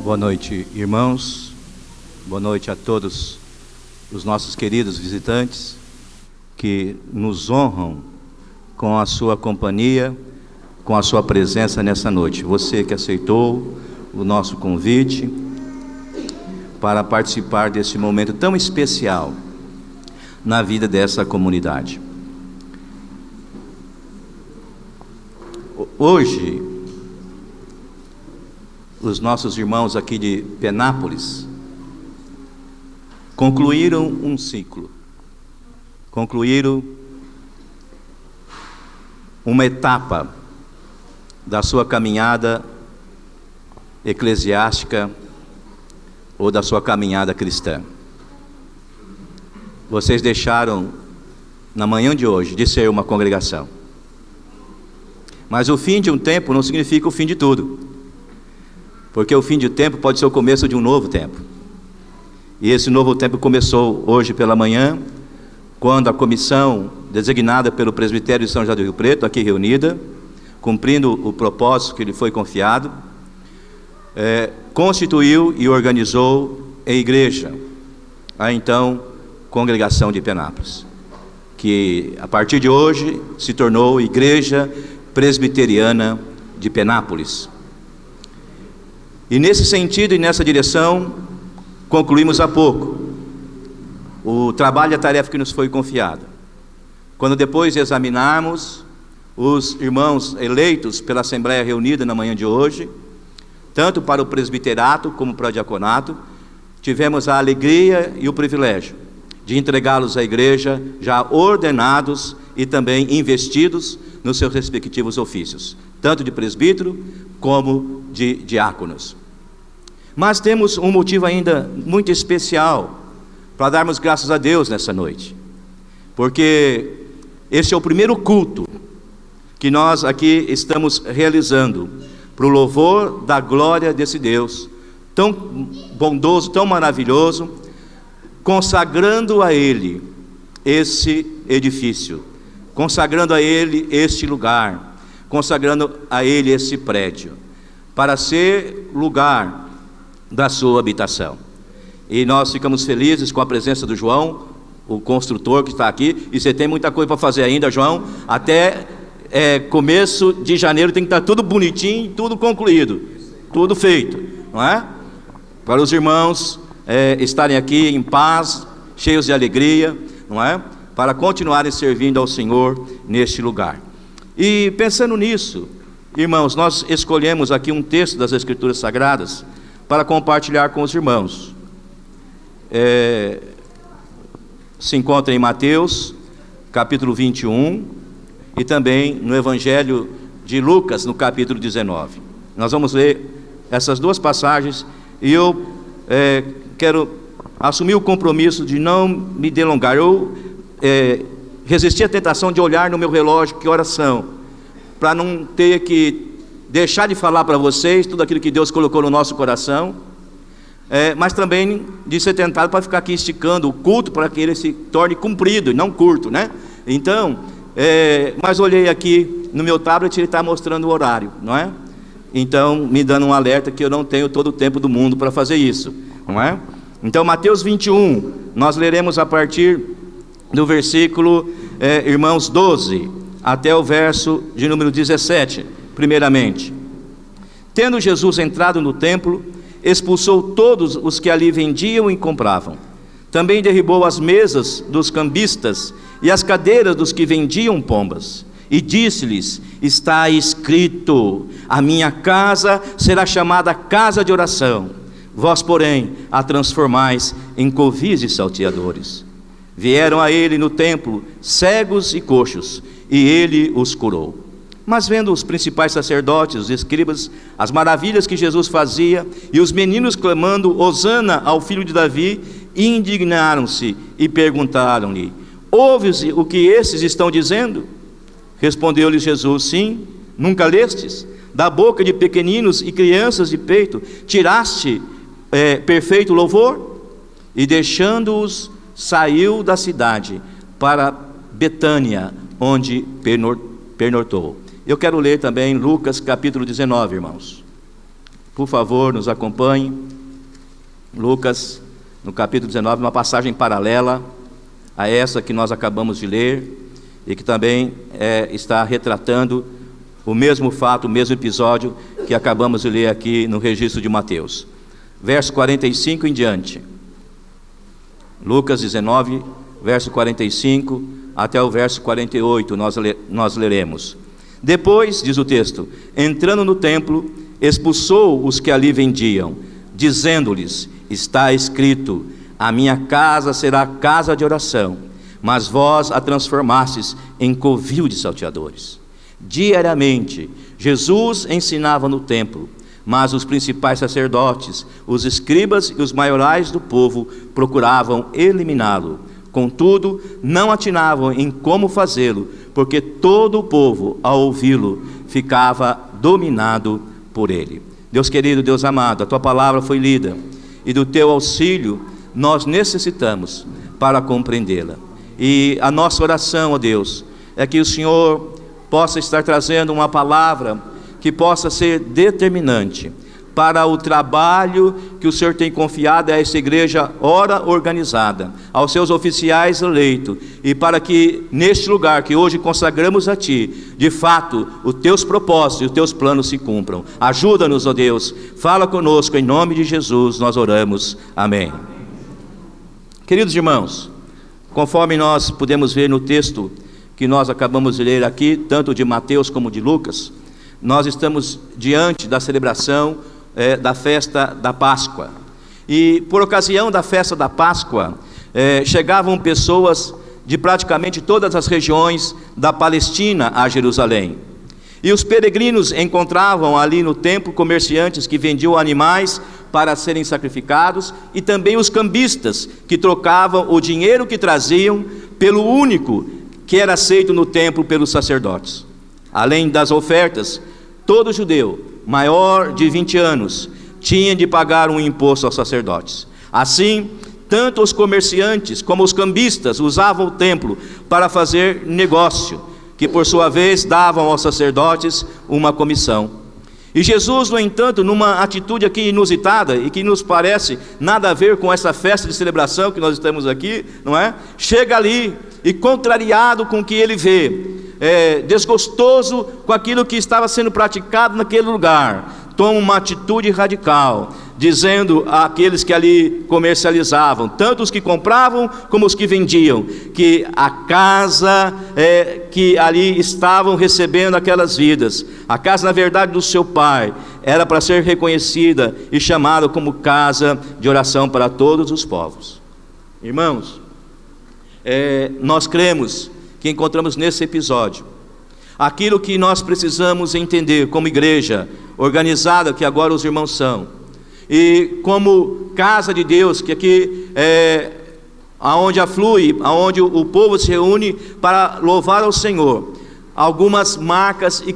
Boa noite, irmãos. Boa noite a todos os nossos queridos visitantes que nos honram com a sua companhia, com a sua presença nessa noite. Você que aceitou o nosso convite para participar desse momento tão especial na vida dessa comunidade. Hoje, os nossos irmãos aqui de Penápolis concluíram um ciclo, concluíram uma etapa da sua caminhada eclesiástica ou da sua caminhada cristã. Vocês deixaram, na manhã de hoje, de ser uma congregação. Mas o fim de um tempo não significa o fim de tudo, porque o fim de tempo pode ser o começo de um novo tempo. E esse novo tempo começou hoje pela manhã, quando a comissão designada pelo presbitério de São José do Rio Preto, aqui reunida, cumprindo o propósito que lhe foi confiado, constituiu e organizou a igreja, a então congregação de Penápolis, que a partir de hoje se tornou Igreja Presbiteriana de Penápolis. E nesse sentido e nessa direção, concluímos há pouco o trabalho e a tarefa que nos foi confiada, quando depois de examinarmos os irmãos eleitos pela Assembleia reunida na manhã de hoje, tanto para o presbiterato como para o diaconato, tivemos a alegria e o privilégio de entregá-los à igreja já ordenados e também investidos nos seus respectivos ofícios, tanto de presbítero como de diáconos. Mas temos um motivo ainda muito especial para darmos graças a Deus nessa noite, porque este é o primeiro culto que nós aqui estamos realizando para o louvor da glória desse Deus tão bondoso, tão maravilhoso, consagrando a Ele esse edifício, consagrando a Ele este lugar, consagrando a Ele esse prédio, para ser lugar da sua habitação. E nós ficamos felizes com a presença do João, o construtor que está aqui. E você tem muita coisa para fazer ainda, João. Até começo de janeiro tem que estar tudo bonitinho, tudo concluído, tudo feito, não é? Para os irmãos estarem aqui em paz, cheios de alegria, não é? Para continuarem servindo ao Senhor neste lugar. E pensando nisso, irmãos, nós escolhemos aqui um texto das Escrituras Sagradas para compartilhar com os irmãos. Se encontra em Mateus, capítulo 21, e também no Evangelho de Lucas, no capítulo 19. Nós vamos ler essas duas passagens, e eu quero assumir o compromisso de não me delongar. Eu resisti à tentação de olhar no meu relógio que horas são, para não ter que deixar de falar para vocês tudo aquilo que Deus colocou no nosso coração, mas também de ser tentado para ficar aqui esticando o culto para que ele se torne comprido e não curto, né? Então, mas olhei aqui no meu tablet, ele está mostrando o horário, não é? Então, me dando um alerta que eu não tenho todo o tempo do mundo para fazer isso, não é? Então, Mateus 21, nós leremos a partir do versículo, irmãos, 12, até o verso de número 17, primeiramente. Tendo Jesus entrado no templo, expulsou todos os que ali vendiam e compravam. Também derribou as mesas dos cambistas e as cadeiras dos que vendiam pombas. E disse-lhes: está escrito, a minha casa será chamada casa de oração, vós, porém, a transformais em covis e salteadores. Vieram a ele no templo cegos e coxos, e ele os curou. Mas vendo os principais sacerdotes, os escribas, as maravilhas que Jesus fazia, e os meninos clamando, Hosana ao filho de Davi, indignaram-se e perguntaram-lhe: ouves o que esses estão dizendo? Respondeu-lhes Jesus: sim, nunca lestes? Da boca de pequeninos e crianças de peito tiraste perfeito louvor? E deixando-os, saiu da cidade para Betânia, onde pernoitou. Eu quero ler também Lucas capítulo 19, irmãos. por favor, nos acompanhe. Lucas, no capítulo 19, uma passagem paralela a essa que nós acabamos de ler e que também está retratando o mesmo fato, o mesmo episódio que acabamos de ler aqui no registro de Mateus. Verso 45 em diante. Lucas 19, verso 45 até o verso 48, nós leremos. Depois, diz o texto, entrando no templo, expulsou os que ali vendiam, dizendo-lhes: está escrito, a minha casa será casa de oração, mas vós a transformastes em covil de salteadores. Diariamente, Jesus ensinava no templo, mas os principais sacerdotes, os escribas e os maiorais do povo procuravam eliminá-lo. Contudo, não atinavam em como fazê-lo, porque todo o povo, ao ouvi-lo, ficava dominado por ele. Deus querido, Deus amado, a tua palavra foi lida, e do teu auxílio nós necessitamos para compreendê-la. E a nossa oração, ó Deus, é que o Senhor possa estar trazendo uma palavra que possa ser determinante para o trabalho que o Senhor tem confiado a essa igreja ora organizada, aos seus oficiais eleitos, e para que neste lugar que hoje consagramos a Ti, de fato, os Teus propósitos e os Teus planos se cumpram. Ajuda-nos, ó Deus, fala conosco, em nome de Jesus nós oramos, amém. Queridos irmãos, conforme nós podemos ver no texto que nós acabamos de ler aqui, tanto de Mateus como de Lucas, nós estamos diante da celebração da festa da Páscoa. E por ocasião da festa da Páscoa, chegavam pessoas de praticamente todas as regiões da Palestina a Jerusalém. E os peregrinos encontravam ali no templo comerciantes que vendiam animais para serem sacrificados, e também os cambistas que trocavam o dinheiro que traziam pelo único que era aceito no templo pelos sacerdotes. Além das ofertas, todo judeu maior de 20 anos tinha de pagar um imposto aos sacerdotes. Assim, tanto os comerciantes como os cambistas usavam o templo para fazer negócio, que por sua vez davam aos sacerdotes uma comissão. E Jesus, no entanto, numa atitude aqui inusitada e que nos parece nada a ver com essa festa de celebração que nós estamos aqui, não é? Chega ali e, contrariado com o que ele vê, desgostoso com aquilo que estava sendo praticado naquele lugar, toma uma atitude radical, dizendo àqueles que ali comercializavam, tanto os que compravam como os que vendiam, que a casa que ali estavam recebendo aquelas vidas, a casa na verdade do seu pai, era para ser reconhecida e chamada como casa de oração para todos os povos. Irmãos, nós cremos que encontramos nesse episódio aquilo que nós precisamos entender como igreja organizada que agora os irmãos são, e como casa de Deus, que aqui aonde aflui, aonde o povo se reúne para louvar ao Senhor, algumas marcas e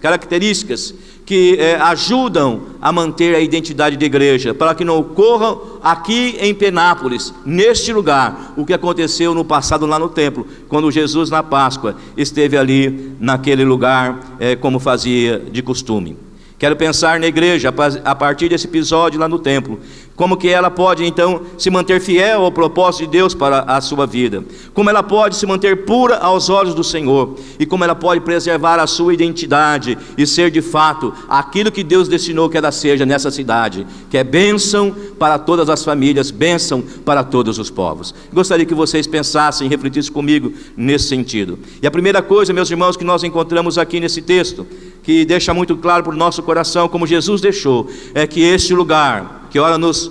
características que ajudam a manter a identidade da igreja, para que não ocorra aqui em Penápolis, neste lugar, o que aconteceu no passado lá no templo, quando Jesus na Páscoa esteve ali naquele lugar, como fazia de costume. Quero pensar na igreja a partir desse episódio lá no templo, como que ela pode então se manter fiel ao propósito de Deus para a sua vida, como ela pode se manter pura aos olhos do Senhor, e como ela pode preservar a sua identidade e ser de fato aquilo que Deus destinou que ela seja nessa cidade, que é bênção para todas as famílias, bênção para todos os povos. Gostaria que vocês pensassem e refletissem comigo nesse sentido. E a primeira coisa, meus irmãos, que nós encontramos aqui nesse texto, que deixa muito claro para o nosso coração, como Jesus deixou, é que este lugar, que ora nos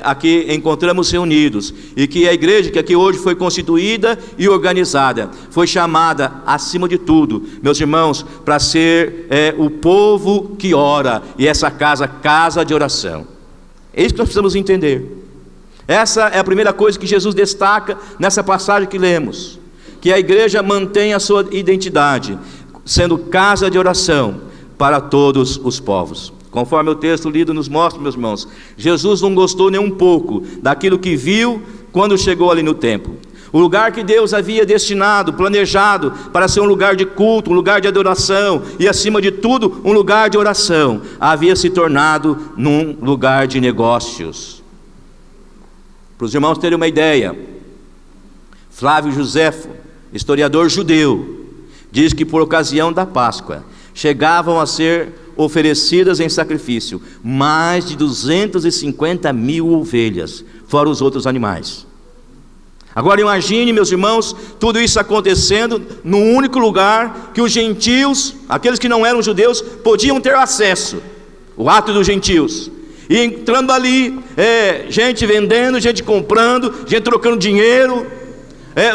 aqui encontramos reunidos, e que a igreja que aqui hoje foi constituída e organizada, foi chamada, acima de tudo, meus irmãos, para ser o povo que ora, e essa casa de oração. É isso que nós precisamos entender. Essa é a primeira coisa que Jesus destaca nessa passagem que lemos, que a igreja mantém a sua identidade, sendo casa de oração para todos os povos. Conforme o texto lido nos mostra, meus irmãos, Jesus não gostou nem um pouco daquilo que viu quando chegou ali no templo. O lugar que Deus havia destinado, planejado para ser um lugar de culto, um lugar de adoração e, acima de tudo, um lugar de oração, havia se tornado num lugar de negócios. Para os irmãos terem uma ideia, Flávio Joséfo, historiador judeu, diz que por ocasião da Páscoa chegavam a ser oferecidas em sacrifício mais de 250 mil ovelhas, fora os outros animais. Agora imagine, meus irmãos, tudo isso acontecendo num único lugar que os gentios, aqueles que não eram judeus, podiam ter acesso, o ato dos gentios. E entrando ali, gente vendendo, gente comprando, gente trocando dinheiro,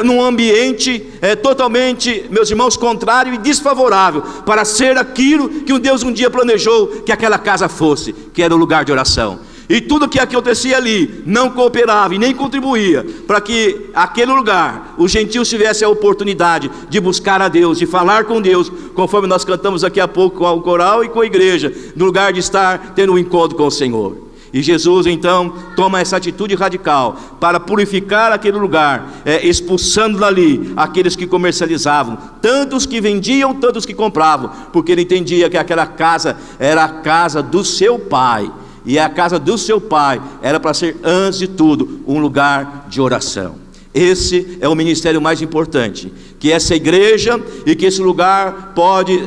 num ambiente totalmente, meus irmãos, contrário e desfavorável para ser aquilo que um Deus um dia planejou que aquela casa fosse, que era o lugar de oração. E tudo que acontecia ali não cooperava e nem contribuía para que aquele lugar, os gentios tivessem a oportunidade de buscar a Deus, de falar com Deus, conforme nós cantamos daqui a pouco com o coral e com a igreja, no lugar de estar tendo um encontro com o Senhor. E Jesus então toma essa atitude radical para purificar aquele lugar, expulsando dali aqueles que comercializavam, tantos que vendiam, tantos que compravam, porque ele entendia que aquela casa era a casa do seu Pai. E a casa do seu Pai era para ser, antes de tudo, um lugar de oração. Esse é o ministério mais importante, que essa igreja e que esse lugar pode,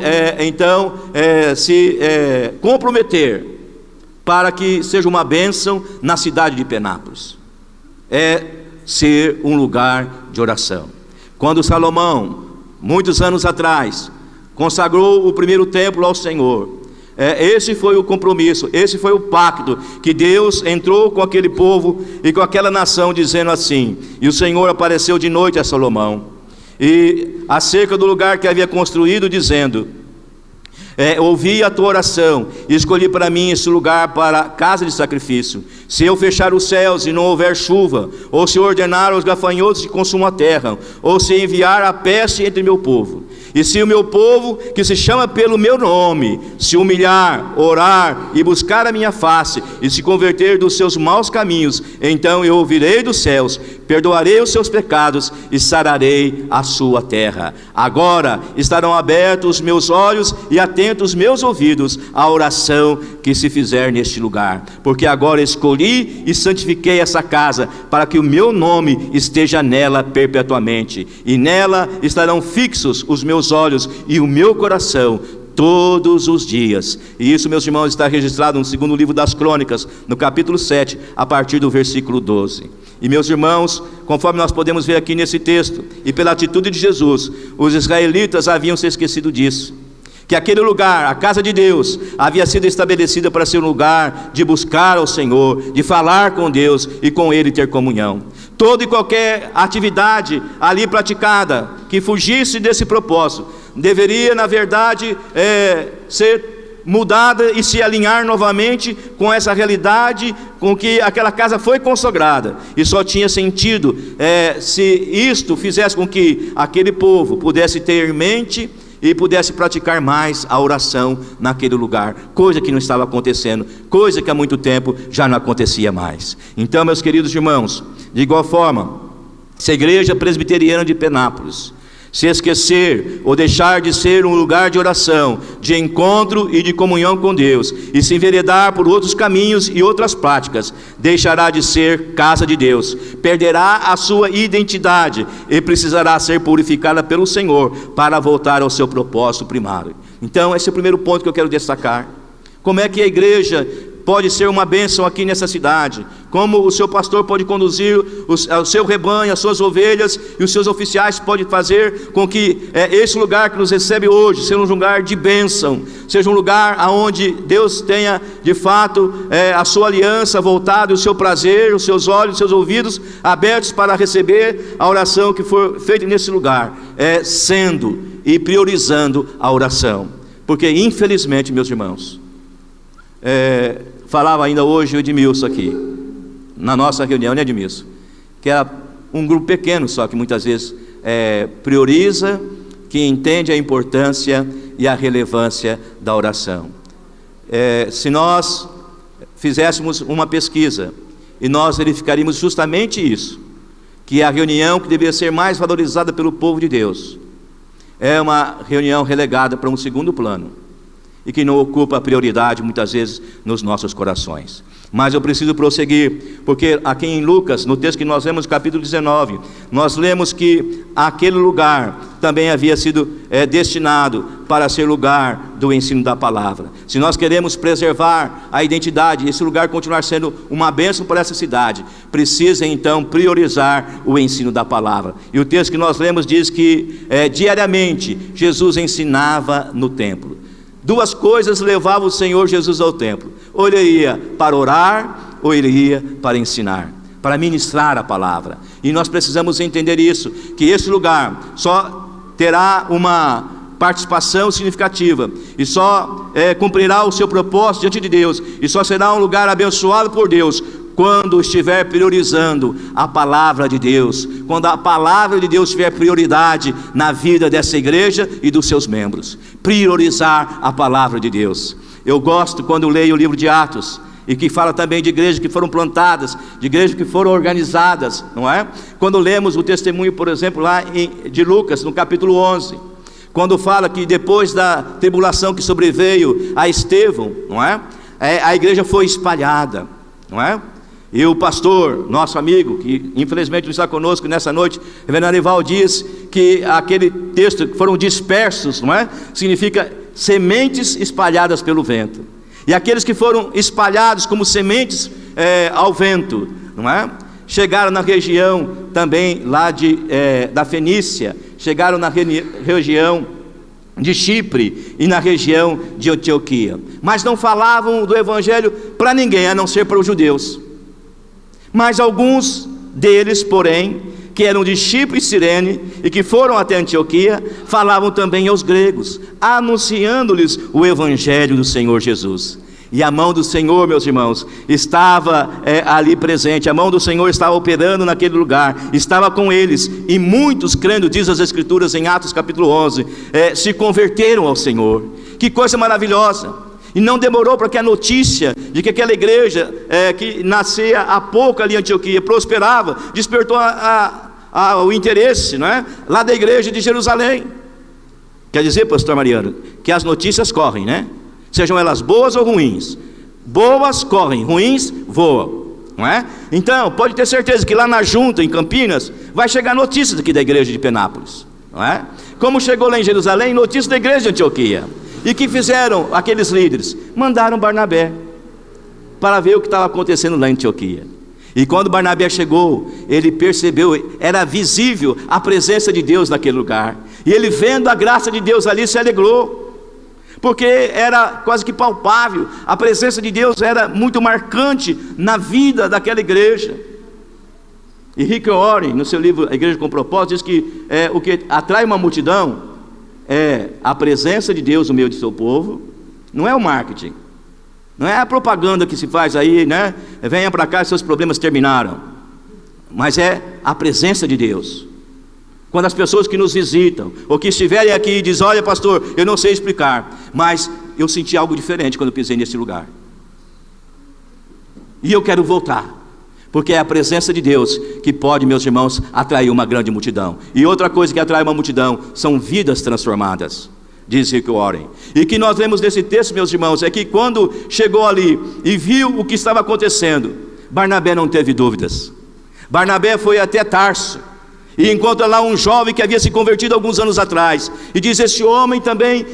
se comprometer para que seja uma bênção na cidade de Penápolis. É ser um lugar de oração. Quando Salomão, muitos anos atrás, consagrou o primeiro templo ao Senhor, esse foi o compromisso, esse foi o pacto que Deus entrou com aquele povo e com aquela nação, dizendo assim: e o Senhor apareceu de noite a Salomão, e acerca do lugar que havia construído, dizendo: ouvi a tua oração e escolhi para mim esse lugar para casa de sacrifício. Se eu fechar os céus e não houver chuva, ou se ordenar aos gafanhotos que consumam a terra, ou se enviar a peste entre meu povo, e se o meu povo, que se chama pelo meu nome, se humilhar, orar e buscar a minha face, e se converter dos seus maus caminhos, então eu ouvirei dos céus, perdoarei os seus pecados e sararei a sua terra. Agora estarão abertos os meus olhos e atentos os meus ouvidos à oração que se fizer neste lugar, porque agora escolhi e santifiquei essa casa, para que o meu nome esteja nela perpetuamente, e nela estarão fixos os meus olhos e o meu coração todos os dias. E isso, meus irmãos, está registrado no segundo livro das Crônicas, no capítulo 7, a partir do versículo 12. E meus irmãos, conforme nós podemos ver aqui nesse texto, e pela atitude de Jesus, os israelitas haviam se esquecido disso, que aquele lugar, a casa de Deus, havia sido estabelecida para ser um lugar de buscar ao Senhor, de falar com Deus e com Ele ter comunhão. Toda e qualquer atividade ali praticada que fugisse desse propósito deveria, na verdade, ser mudada e se alinhar novamente com essa realidade com que aquela casa foi consagrada. E só tinha sentido se isto fizesse com que aquele povo pudesse ter em mente e pudesse praticar mais a oração naquele lugar, coisa que não estava acontecendo, coisa que há muito tempo já não acontecia mais. Então, meus queridos irmãos, de igual forma, se a igreja presbiteriana de Penápolis se esquecer ou deixar de ser um lugar de oração, de encontro e de comunhão com Deus, e se enveredar por outros caminhos e outras práticas, deixará de ser casa de Deus, perderá a sua identidade e precisará ser purificada pelo Senhor para voltar ao seu propósito primário. Então esse é o primeiro ponto que eu quero destacar. Como é que a igreja pode ser uma bênção aqui nessa cidade? Como o seu pastor pode conduzir o seu rebanho, as suas ovelhas, e os seus oficiais podem fazer com que esse lugar que nos recebe hoje seja um lugar de bênção, seja um lugar onde Deus tenha de fato a sua aliança voltada, o seu prazer, os seus olhos, os seus ouvidos abertos para receber a oração que for feita nesse lugar, sendo e priorizando a oração. Porque infelizmente, meus irmãos, falava ainda hoje o Edmilson aqui, na nossa reunião, né, Edmilson? Que era um grupo pequeno só, que muitas vezes prioriza, que entende a importância e a relevância da oração. Se nós fizéssemos uma pesquisa, e nós verificaríamos justamente isso, que a reunião que deveria ser mais valorizada pelo povo de Deus é uma reunião relegada para um segundo plano e que não ocupa a prioridade muitas vezes nos nossos corações. Mas eu preciso prosseguir, porque aqui em Lucas, no texto que nós lemos, capítulo 19, nós lemos que aquele lugar também havia sido destinado para ser lugar do ensino da palavra. Se nós queremos preservar a identidade, esse lugar continuar sendo uma bênção para essa cidade, precisa então priorizar o ensino da palavra. E o texto que nós lemos diz que diariamente Jesus ensinava no templo. Duas coisas levavam o Senhor Jesus ao templo: ou ele ia para orar, ou ele ia para ensinar, para ministrar a palavra. E nós precisamos entender isso, que esse lugar só terá uma participação significativa, e só cumprirá o seu propósito diante de Deus, e só será um lugar abençoado por Deus, quando estiver priorizando a palavra de Deus, quando a palavra de Deus tiver prioridade na vida dessa igreja e dos seus membros. Priorizar a palavra de Deus. Eu gosto quando leio o livro de Atos, e que fala também de igrejas que foram plantadas, de igrejas que foram organizadas, não é? Quando lemos o testemunho, por exemplo, lá de Lucas, no capítulo 11, quando fala que depois da tribulação que sobreveio a Estevão, não é? A igreja foi espalhada, não é? E o pastor, nosso amigo, que infelizmente não está conosco nessa noite, reverendo Arival, diz que aquele texto, que foram dispersos, não é? Significa sementes espalhadas pelo vento. E aqueles que foram espalhados como sementes ao vento, não é? Chegaram na região também lá da Fenícia, chegaram na região de Chipre e na região de Antioquia, mas não falavam do evangelho para ninguém, a não ser para os judeus. Mas alguns deles, porém, que eram de Chipre e Cirene e que foram até Antioquia, falavam também aos gregos, anunciando-lhes o evangelho do Senhor Jesus. E a mão do Senhor, meus irmãos, estava ali presente, a mão do Senhor estava operando naquele lugar, estava com eles, e muitos, crendo, diz as Escrituras em Atos capítulo 11, se converteram ao Senhor. Que coisa maravilhosa! E não demorou para que a notícia de que aquela igreja que nascia há pouco ali em Antioquia, prosperava, despertou o interesse, não é? Lá da igreja de Jerusalém. Quer dizer, pastor Mariano, que as notícias correm, né? Sejam elas boas ou ruins. Boas correm, ruins voam, não é? Então, pode ter certeza que lá na junta, em Campinas, vai chegar notícias aqui da igreja de Penápolis, não é? Como chegou lá em Jerusalém, notícias da igreja de Antioquia. E que fizeram aqueles líderes? Mandaram Barnabé para ver o que estava acontecendo lá em Antioquia. E quando Barnabé chegou, ele percebeu, era visível a presença de Deus naquele lugar. E ele, vendo a graça de Deus ali, se alegrou, porque era quase que palpável, a presença de Deus era muito marcante na vida daquela igreja. E Rick Warren, no seu livro A Igreja com Propósito, diz que o que atrai uma multidão é a presença de Deus no meio do seu povo, não é o marketing, não é a propaganda que se faz aí, né? Venha para cá, seus problemas terminaram. Mas é a presença de Deus. Quando as pessoas que nos visitam, ou que estiverem aqui e dizem: olha pastor, eu não sei explicar, mas eu senti algo diferente quando eu pisei nesse lugar, e eu quero voltar. Porque é a presença de Deus que pode, meus irmãos, atrair uma grande multidão. E outra coisa que atrai uma multidão são vidas transformadas, diz Rick Warren. E que nós lemos nesse texto, meus irmãos, é que quando chegou ali e viu o que estava acontecendo, Barnabé não teve dúvidas. Barnabé foi até Tarso e encontra lá um jovem que havia se convertido alguns anos atrás, e diz: esse homem também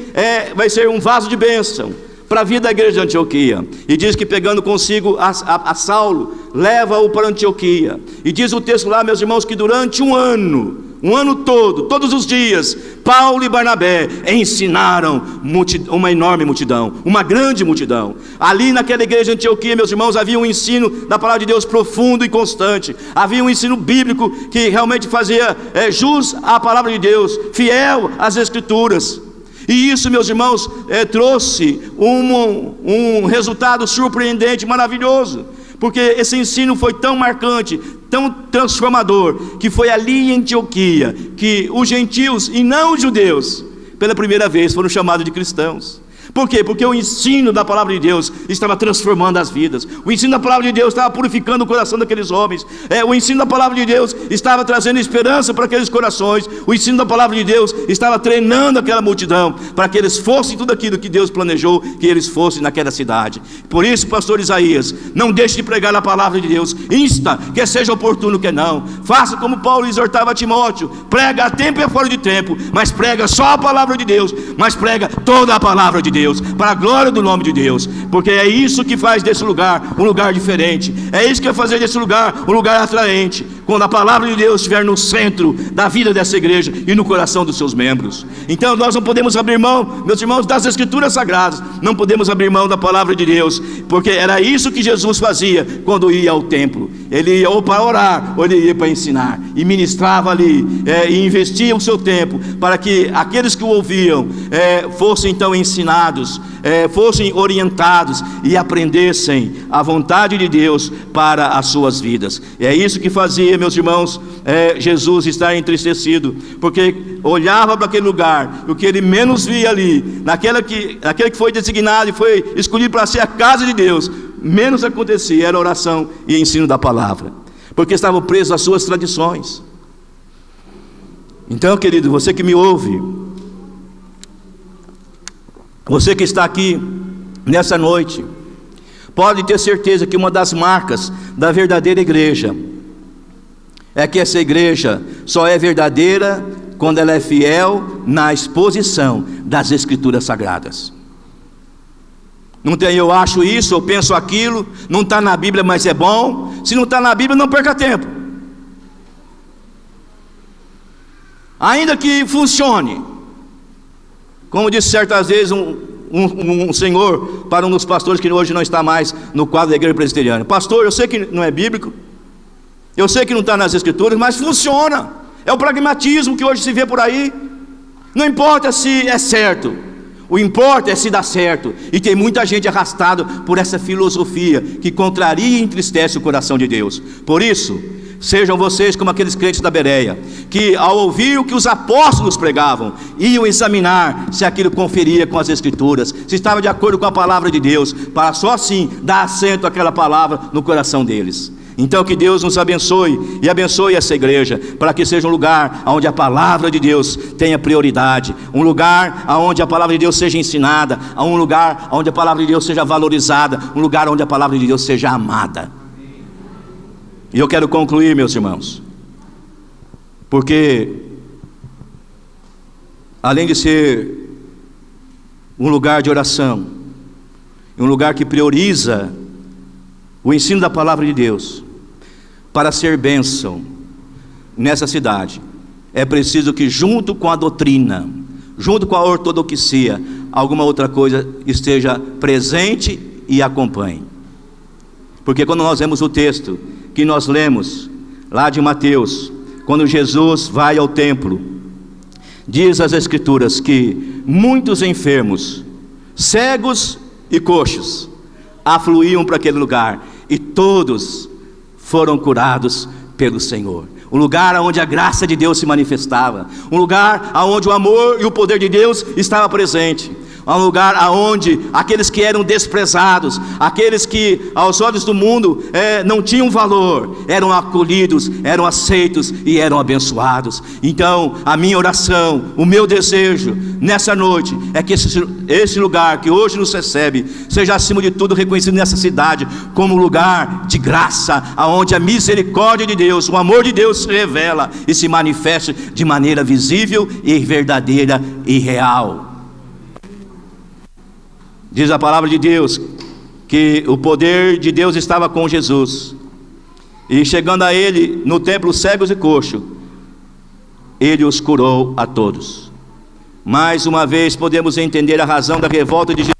vai ser um vaso de bênção para a vida da igreja de Antioquia. E diz que pegando consigo a Saulo, leva-o para Antioquia. E diz o texto lá, meus irmãos, que durante um ano todo, todos os dias, Paulo e Barnabé ensinaram uma enorme multidão, uma grande multidão. Ali naquela igreja de Antioquia, meus irmãos, havia um ensino da palavra de Deus profundo e constante. Havia um ensino bíblico que realmente fazia jus à palavra de Deus, fiel às Escrituras. E isso, meus irmãos, trouxe um resultado surpreendente, maravilhoso, porque esse ensino foi tão marcante, tão transformador, que foi ali em Antioquia que os gentios e não os judeus, pela primeira vez, foram chamados de cristãos. Por quê? Porque o ensino da palavra de Deus estava transformando as vidas. O ensino da palavra de Deus estava purificando o coração daqueles homens. O ensino da palavra de Deus estava trazendo esperança para aqueles corações. O ensino da palavra de Deus estava treinando aquela multidão para que eles fossem tudo aquilo que Deus planejou que eles fossem naquela cidade. Por isso, pastor Isaías, não deixe de pregar a palavra de Deus. Insta, quer seja oportuno, quer não. Faça como Paulo exortava a Timóteo: prega a tempo e a fora de tempo, mas prega só a palavra de Deus, mas prega toda a palavra de Deus, para a glória do nome de Deus, porque é isso que faz desse lugar um lugar diferente, é isso que vai fazer desse lugar um lugar atraente, quando a palavra de Deus estiver no centro da vida dessa igreja e no coração dos seus membros. Então nós não podemos abrir mão, meus irmãos, das escrituras sagradas, não podemos abrir mão da palavra de Deus, porque era isso que Jesus fazia quando ia ao templo. Ele ia ou para orar, ou ele ia para ensinar, e ministrava ali, e investia o seu tempo, para que aqueles que o ouviam fossem então ensinados, fossem orientados e aprendessem a vontade de Deus para as suas vidas. E é isso que fazia, meus irmãos, Jesus estar entristecido, porque olhava para aquele lugar, o que ele menos via ali, naquele que foi designado e foi escolhido para ser a casa de Deus, menos acontecia, era oração e ensino da palavra, porque estavam presos às suas tradições. Então, querido, você que me ouve, você que está aqui nessa noite, pode ter certeza que uma das marcas da verdadeira igreja é que essa igreja só é verdadeira quando ela é fiel na exposição das escrituras sagradas. Não tem eu acho isso, eu penso aquilo, não está na Bíblia, mas é bom. Se não está na Bíblia, não perca tempo. Ainda que funcione, como disse certas vezes um senhor para um dos pastores que hoje não está mais no quadro da igreja presbiteriana: pastor, eu sei que não é bíblico, eu sei que não está nas escrituras, mas funciona. É o pragmatismo que hoje se vê por aí. Não importa se é certo, o importa é se dá certo. E tem muita gente arrastada por essa filosofia que contraria e entristece o coração de Deus. Por isso, sejam vocês como aqueles crentes da Bereia, que ao ouvir o que os apóstolos pregavam, iam examinar se aquilo conferia com as escrituras, se estava de acordo com a palavra de Deus, para só assim dar assento àquela palavra no coração deles. Então que Deus nos abençoe e abençoe essa igreja, para que seja um lugar onde a palavra de Deus tenha prioridade, um lugar onde a palavra de Deus seja ensinada, um lugar onde a palavra de Deus seja valorizada, um lugar onde a palavra de Deus seja amada. E eu quero concluir, meus irmãos, porque além de ser um lugar de oração, um lugar que prioriza o ensino da palavra de Deus, para ser bênção nessa cidade, é preciso que junto com a doutrina, junto com a ortodoxia, alguma outra coisa esteja presente e acompanhe. Porque quando nós vemos o texto que nós lemos lá de Mateus, quando Jesus vai ao templo, diz as escrituras que muitos enfermos, cegos e coxos afluíam para aquele lugar, e todos foram curados pelo Senhor. Um lugar onde a graça de Deus se manifestava, um lugar onde o amor e o poder de Deus estava presente, um lugar onde aqueles que eram desprezados, aqueles que aos olhos do mundo não tinham valor, eram acolhidos, eram aceitos e eram abençoados. Então a minha oração, o meu desejo nessa noite é que esse lugar que hoje nos recebe seja acima de tudo reconhecido nessa cidade como um lugar de graça, onde a misericórdia de Deus, o amor de Deus se revela e se manifesta de maneira visível e verdadeira e real. Diz a palavra de Deus que o poder de Deus estava com Jesus, e chegando a ele no templo cegos e coxos, ele os curou a todos. Mais uma vez podemos entender a razão da revolta de Jesus.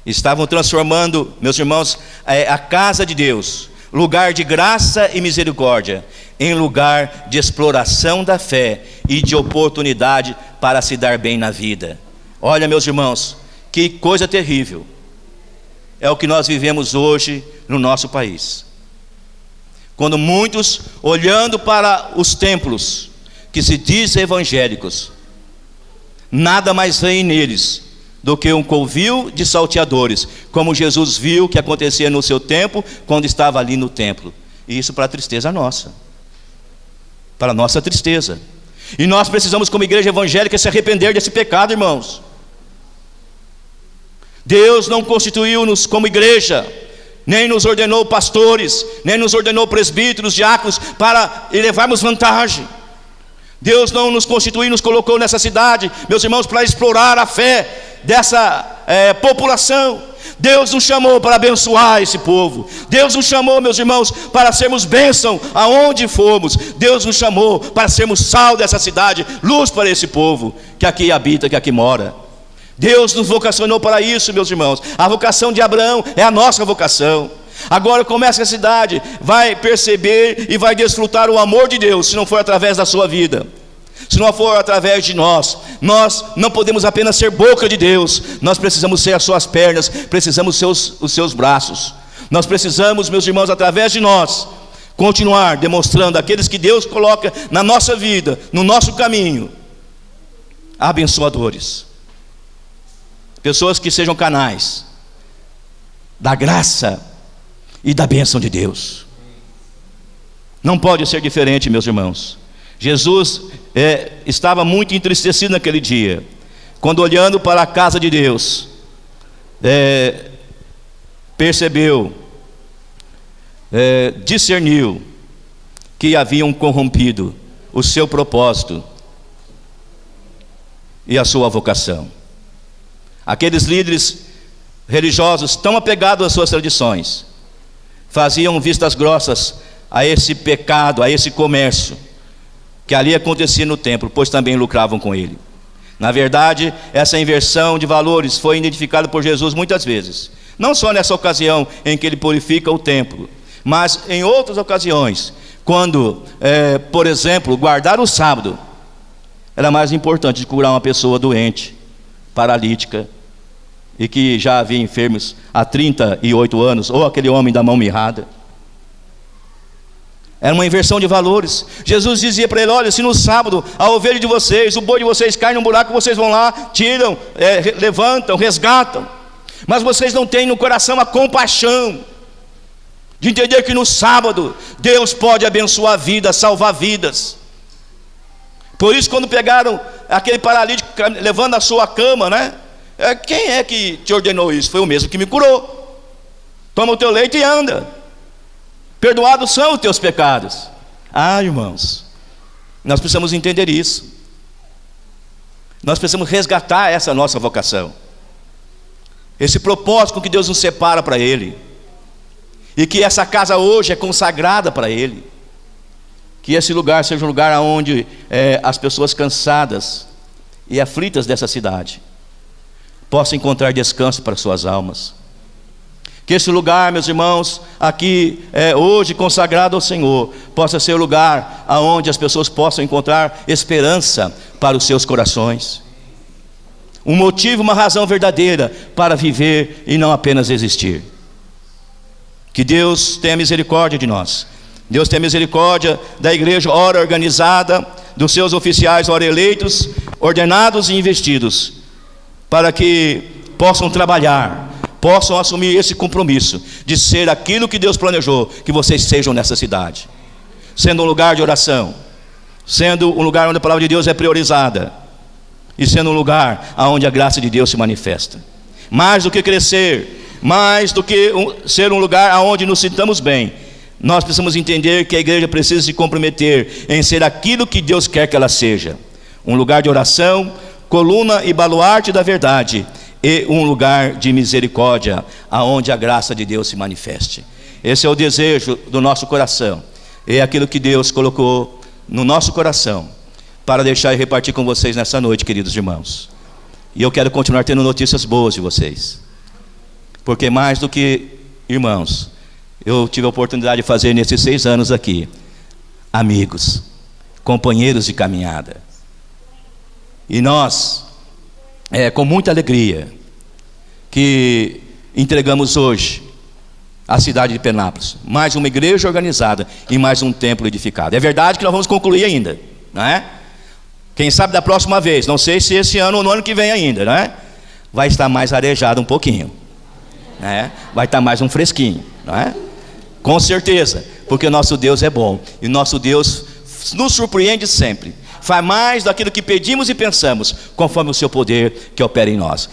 Estavam transformando, meus irmãos, a casa de Deus, lugar de graça e misericórdia, em lugar de exploração da fé e de oportunidade para se dar bem na vida. Olha, meus irmãos, que coisa terrível é o que nós vivemos hoje no nosso país. Quando muitos, olhando para os templos que se dizem evangélicos, nada mais veem neles do que um covil de salteadores, como Jesus viu que acontecia no seu tempo, quando estava ali no templo. E isso para a tristeza nossa, para a nossa tristeza. E nós precisamos, como igreja evangélica, se arrepender desse pecado, irmãos. Deus não constituiu-nos como igreja, nem nos ordenou pastores, nem nos ordenou presbíteros, diáconos, para levarmos vantagem. Deus não nos constituiu, nos colocou nessa cidade, meus irmãos, para explorar a fé dessa população. Deus nos chamou para abençoar esse povo. Deus nos chamou, meus irmãos, para sermos bênção aonde formos. Deus nos chamou para sermos sal dessa cidade, luz para esse povo que aqui habita, que aqui mora. Deus nos vocacionou para isso, meus irmãos. A vocação de Abraão é a nossa vocação. Agora começa a cidade, vai perceber e vai desfrutar o amor de Deus, se não for através da sua vida, se não for através de nós. Nós não podemos apenas ser boca de Deus, nós precisamos ser as suas pernas, precisamos ser os seus braços. Nós precisamos, meus irmãos, através de nós, continuar demonstrando aqueles que Deus coloca na nossa vida, no nosso caminho, abençoadores, pessoas que sejam canais da graça e da bênção de Deus. Não pode ser diferente, meus irmãos. Jesus estava muito entristecido naquele dia, quando olhando para a casa de Deus, percebeu, discerniu que haviam corrompido o seu propósito e a sua vocação. Aqueles líderes religiosos, tão apegados às suas tradições, faziam vistas grossas a esse pecado, a esse comércio que ali acontecia no templo, pois também lucravam com ele. Na verdade, essa inversão de valores foi identificada por Jesus muitas vezes, não só nessa ocasião em que ele purifica o templo, mas em outras ocasiões, quando, por exemplo, guardar o sábado era mais importante de curar uma pessoa doente, paralítica, e que já havia enfermos há 38 anos, ou aquele homem da mão mirrada. Era uma inversão de valores. Jesus dizia para ele: olha, se no sábado a ovelha de vocês, o boi de vocês cai num buraco, vocês vão lá, tiram, levantam, resgatam, mas vocês não têm no coração a compaixão de entender que no sábado Deus pode abençoar vidas, salvar vidas. Por isso, quando pegaram aquele paralítico levando a sua cama, né? Quem é que te ordenou isso? Foi o mesmo que me curou. Toma o teu leite e anda. Perdoados são os teus pecados. Irmãos, nós precisamos entender isso. Nós precisamos resgatar essa nossa vocação, esse propósito com que Deus nos separa para Ele, e que essa casa hoje é consagrada para Ele. Que esse lugar seja um lugar onde as pessoas cansadas e aflitas dessa cidade possam encontrar descanso para suas almas. Que esse lugar, meus irmãos, aqui hoje consagrado ao Senhor, possa ser o lugar aonde as pessoas possam encontrar esperança para os seus corações, um motivo, uma razão verdadeira para viver e não apenas existir. Que Deus tenha misericórdia de nós. Deus tenha misericórdia da igreja, ora organizada, dos seus oficiais, ora eleitos, ordenados e investidos, para que possam trabalhar, possam assumir esse compromisso de ser aquilo que Deus planejou que vocês sejam nessa cidade, sendo um lugar de oração, sendo um lugar onde a palavra de Deus é priorizada, e sendo um lugar onde a graça de Deus se manifesta. Mais do que crescer, mais do que ser um lugar onde nos sintamos bem, nós precisamos entender que a igreja precisa se comprometer em ser aquilo que Deus quer que ela seja: um lugar de oração, coluna e baluarte da verdade, e um lugar de misericórdia, aonde a graça de Deus se manifeste. Esse é o desejo do nosso coração, é aquilo que Deus colocou no nosso coração para deixar e repartir com vocês nessa noite, queridos irmãos. E eu quero continuar tendo notícias boas de vocês, porque mais do que irmãos, eu tive a oportunidade de fazer nesses 6 anos aqui amigos, companheiros de caminhada. E nós, com muita alegria, que entregamos hoje à cidade de Penápolis. Mais uma igreja organizada e mais um templo edificado. É verdade que nós vamos concluir ainda, não é? Quem sabe da próxima vez, não sei se esse ano ou no ano que vem ainda, não é? Vai estar mais arejado um pouquinho, né? Vai estar mais um fresquinho, não é? Com certeza, porque o nosso Deus é bom e o nosso Deus nos surpreende sempre. Faz mais daquilo que pedimos e pensamos, conforme o seu poder que opera em nós.